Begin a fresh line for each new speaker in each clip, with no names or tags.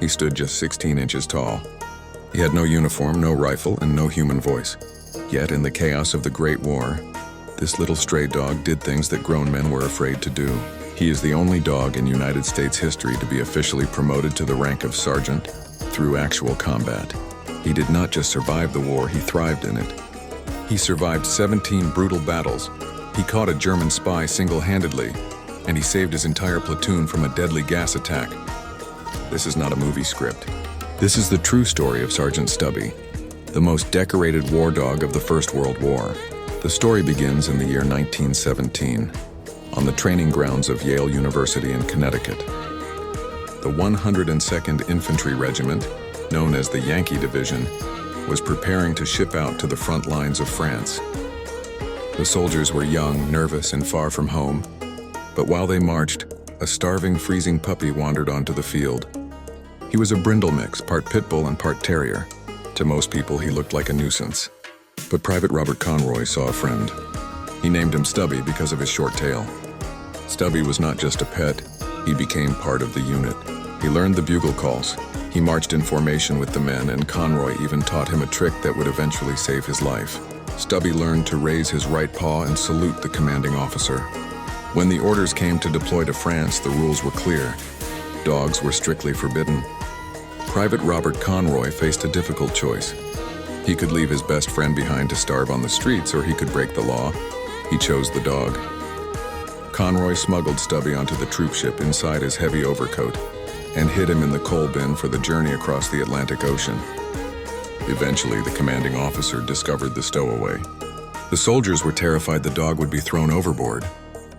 He stood just 16 inches tall. He had no uniform, no rifle, and no human voice. Yet, in the chaos of the Great War, this little stray dog did things that grown men were afraid to do. He is the only dog in United States history to be officially promoted to the rank of sergeant through actual combat. He did not just survive the war, he thrived in it. He survived 17 brutal battles. He caught a German spy single-handedly, and he saved his entire platoon from a deadly gas attack. This is not a movie script. This is the true story of Sergeant Stubby, the most decorated war dog of the First World War. The story begins in the year 1917, on the training grounds of Yale University in Connecticut. The 102nd Infantry Regiment, known as the Yankee Division, was preparing to ship out to the front lines of France. The soldiers were young, nervous, and far from home, but while they marched, a starving, freezing puppy wandered onto the field. He was a brindle mix, part pit bull and part terrier. To most people, he looked like a nuisance. But Private Robert Conroy saw a friend. He named him Stubby because of his short tail. Stubby was not just a pet, he became part of the unit. He learned the bugle calls. He marched in formation with the men, and Conroy even taught him a trick that would eventually save his life. Stubby learned to raise his right paw and salute the commanding officer. When the orders came to deploy to France, the rules were clear. Dogs were strictly forbidden. Private Robert Conroy faced a difficult choice. He could leave his best friend behind to starve on the streets, or he could break the law. He chose the dog. Conroy smuggled Stubby onto the troop ship inside his heavy overcoat and hid him in the coal bin for the journey across the Atlantic Ocean. Eventually, the commanding officer discovered the stowaway. The soldiers were terrified the dog would be thrown overboard.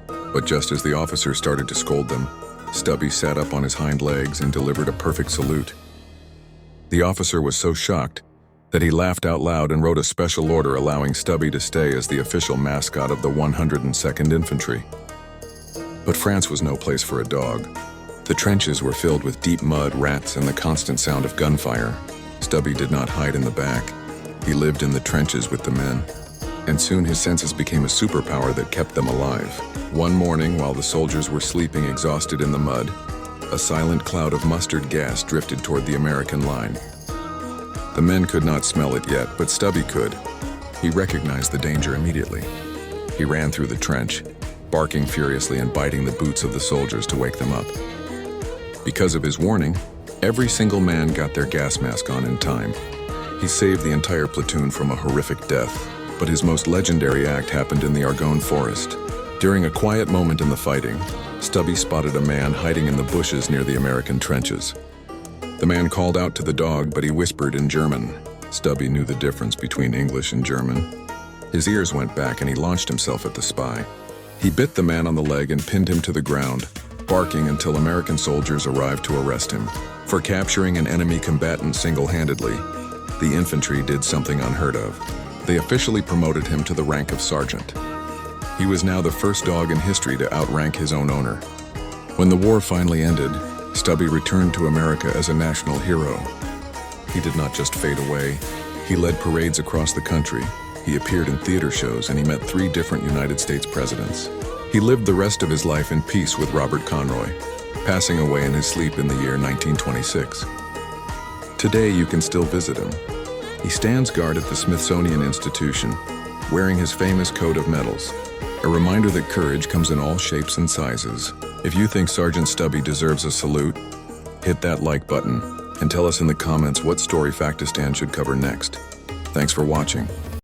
But just as the officer started to scold them, Stubby sat up on his hind legs and delivered a perfect salute. The officer was so shocked that he laughed out loud and wrote a special order allowing Stubby to stay as the official mascot of the 102nd Infantry. But France was no place for a dog. The trenches were filled with deep mud, rats, and the constant sound of gunfire. Stubby did not hide in the back. He lived in the trenches with the men. And soon his senses became a superpower that kept them alive. One morning, while the soldiers were sleeping exhausted in the mud, a silent cloud of mustard gas drifted toward the American line. The men could not smell it yet, but Stubby could. He recognized the danger immediately. He ran through the trench, barking furiously and biting the boots of the soldiers to wake them up. Because of his warning, every single man got their gas mask on in time. He saved the entire platoon from a horrific death, but his most legendary act happened in the Argonne forest. During a quiet moment in the fighting, Stubby spotted a man hiding in the bushes near the American trenches. The man called out to the dog, but he whispered in German. Stubby knew the difference between English and German. His ears went back and he launched himself at the spy. He bit the man on the leg and pinned him to the ground, barking until American soldiers arrived to arrest him. For capturing an enemy combatant single-handedly, the infantry did something unheard of. They officially promoted him to the rank of sergeant. He was now the first dog in history to outrank his own owner. When the war finally ended, Stubby returned to America as a national hero. He did not just fade away. He led parades across the country. He appeared in theater shows, and he met 3 different United States presidents. He lived the rest of his life in peace with Robert Conroy, passing away in his sleep in the year 1926. Today, you can still visit him. He stands guard at the Smithsonian Institution, wearing his famous coat of medals, a reminder that courage comes in all shapes and sizes. If you think Sergeant Stubby deserves a salute, hit that like button and tell us in the comments what story Factistan should cover next. Thanks for watching.